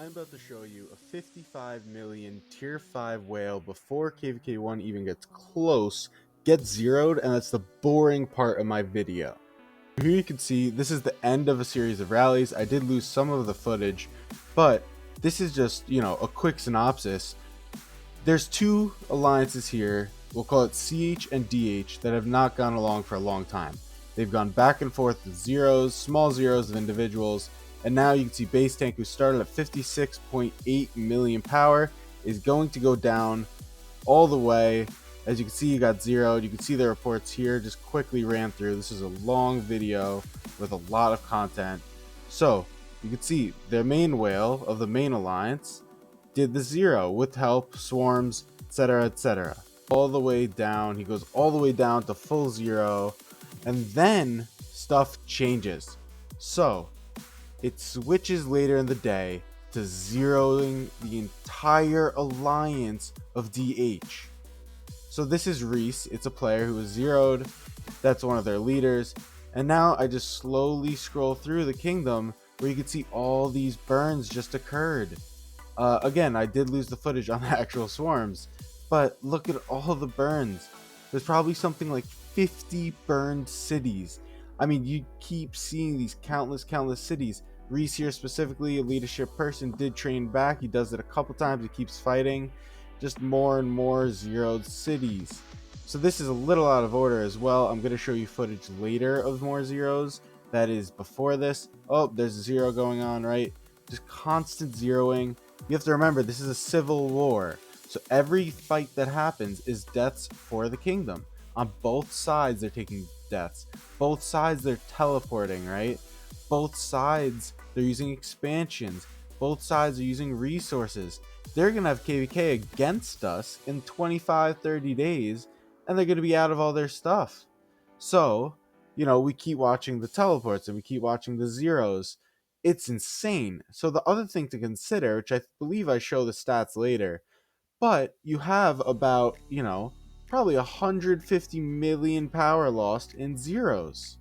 I'm about to show you a 55 million tier 5 whale before KVK1 even gets close, gets zeroed, and that's the boring part of my video. Here you can see this is the end of a series of rallies. I did lose some of the footage, but this is just, a quick synopsis. There's two alliances here, we'll call it CH and DH, that have not gone along for a long time. They've gone back and forth with zeros, small zeros of individuals, and now you can see Base Tank, who started at 56.8 million power, is going to go down all the way. As you can see, you got zeroed. You can see the reports here, just quickly ran through. This is a long video with a lot of content. So you can see their main whale of the main alliance did the zero with help, swarms, etc., etc. All the way down. He goes all the way down to full zero, and then stuff changes. So it switches later in the day to zeroing the entire alliance of DH. So this is Reese. It's a player who was zeroed. That's one of their leaders. And now I just slowly scroll through the kingdom where you can see all these burns just occurred. Again, I did lose the footage on the actual swarms, but look at all the burns. There's probably something like 50 burned cities. I mean, you keep seeing these countless cities. Reese here specifically, a leadership person, did train back. He does it a couple times. He keeps fighting. Just more and more zeroed cities. So this is a little out of order as well. I'm going to show you footage later of more zeros. That is before this. Oh, there's a zero going on, right? Just constant zeroing. You have to remember, this is a civil war. So every fight that happens is deaths for the kingdom. On both sides, they're taking deaths. Both sides, they're teleporting, right? Both sides, they're using expansions. Both sides are using resources. They're going to have KVK against us in 25-30 days, and they're going to be out of all their stuff. So, we keep watching the teleports and we keep watching the zeros. It's insane. So the other thing to consider, which I believe I show the stats later, but you have about, probably 150 million power lost in zeros.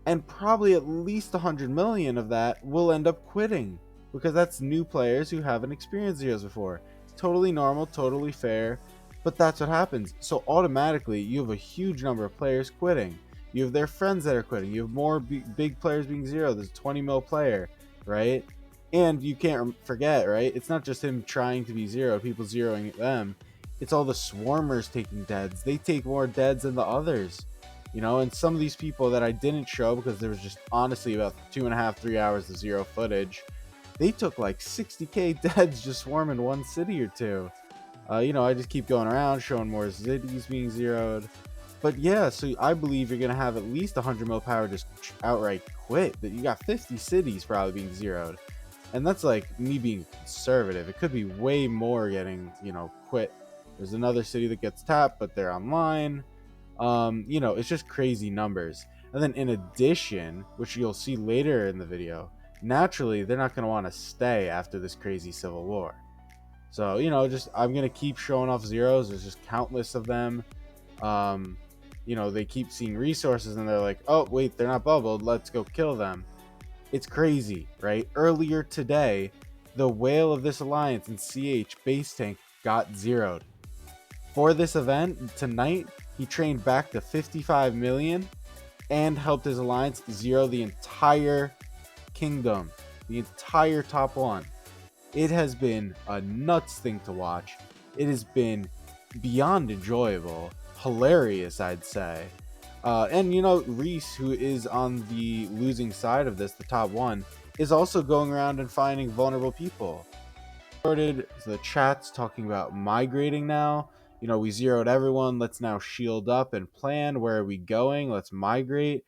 And probably at least 100 million of that will end up quitting, because that's new players who haven't experienced zeros before. Totally normal, totally fair, but that's what happens. So automatically you have a huge number of players quitting. You have their friends that are quitting. You have more big players being zero. There's a 20 mil player, right? And you can't forget, right? It's not just him trying to be zero, people zeroing them. It's all the swarmers taking deads. They take more deads than the others. And some of these people that I didn't show because there was just honestly about 2.5-3 hours of zero footage, they took like 60k deads just swarming one city or two. I just keep going around showing more cities being zeroed. But yeah, so I believe you're gonna have at least 100 mil power just outright quit. That you got 50 cities probably being zeroed, and that's like me being conservative. It could be way more getting quit. There's another city that gets tapped, but they're online. It's just crazy numbers. And then in addition, which you'll see later in the video, naturally they're not going to want to stay after this crazy civil war. So I'm going to keep showing off zeros. There's just countless of them. They keep seeing resources and they're like, oh wait, they're not bubbled, let's go kill them. It's crazy, right? Earlier today, the whale of this alliance in CH Base Tank got zeroed. For this event tonight, he trained back to 55 million and helped his alliance zero the entire kingdom, the entire top one. It has been a nuts thing to watch. It has been beyond enjoyable, hilarious, I'd say. And Reese, who is on the losing side of this, the top one, is also going around and finding vulnerable people. Started the chats talking about migrating now. We zeroed everyone. Let's now shield up and plan. Where are we going? Let's migrate.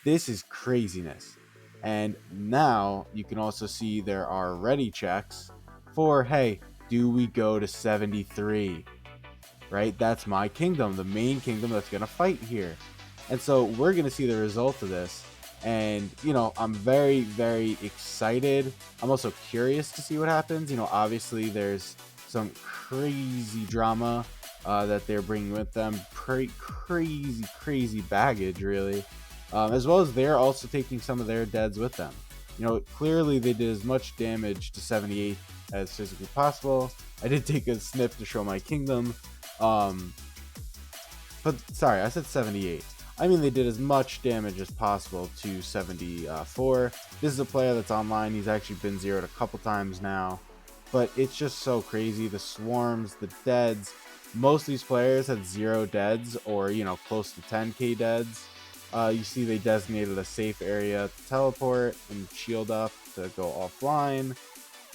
This is craziness. And now you can also see there are ready checks for, hey, do we go to 73? Right? That's my kingdom, the main kingdom that's going to fight here. And so we're going to see the result of this. And, I'm very, very excited. I'm also curious to see what happens. Obviously there's some crazy drama that they're bringing with them. Crazy baggage, really. As well as they're also taking some of their deads with them. You know, clearly they did as much damage to 78 as physically possible. I did take a snip to show my kingdom. But sorry, I said 78. I mean, they did as much damage as possible to 74. This is a player that's online. He's actually been zeroed a couple times now. But it's just so crazy. The swarms, the deads. Most of these players had 0 deads or, you know, close to 10k deads. You see they designated a safe area to teleport and shield up to go offline.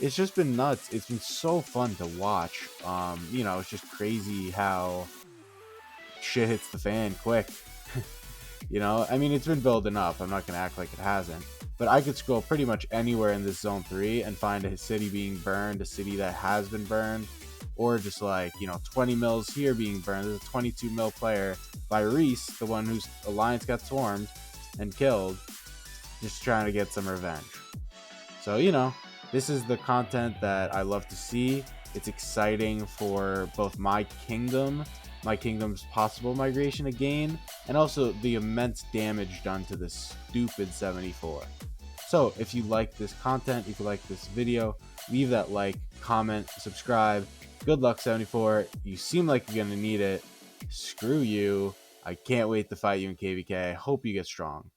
It's just been nuts. It's been so fun to watch. You know, it's just crazy how shit hits the fan quick. You know, I mean, it's been building up. I'm not going to act like it hasn't. But I could scroll pretty much anywhere in this zone 3 and find a city being burned, a city that has been burned, or just like, you know, 20 mils here being burned. There's a 22 mil player by Reese, the one whose alliance got swarmed and killed, just trying to get some revenge. So, you know, this is the content that I love to see. It's exciting for both my kingdom's possible migration again, and also the immense damage done to this stupid 74. So if you like this content, if you like this video, leave that like, comment, subscribe. Good luck, 74. You seem like you're gonna need it. Screw you. I can't wait to fight you in KVK. I hope you get strong.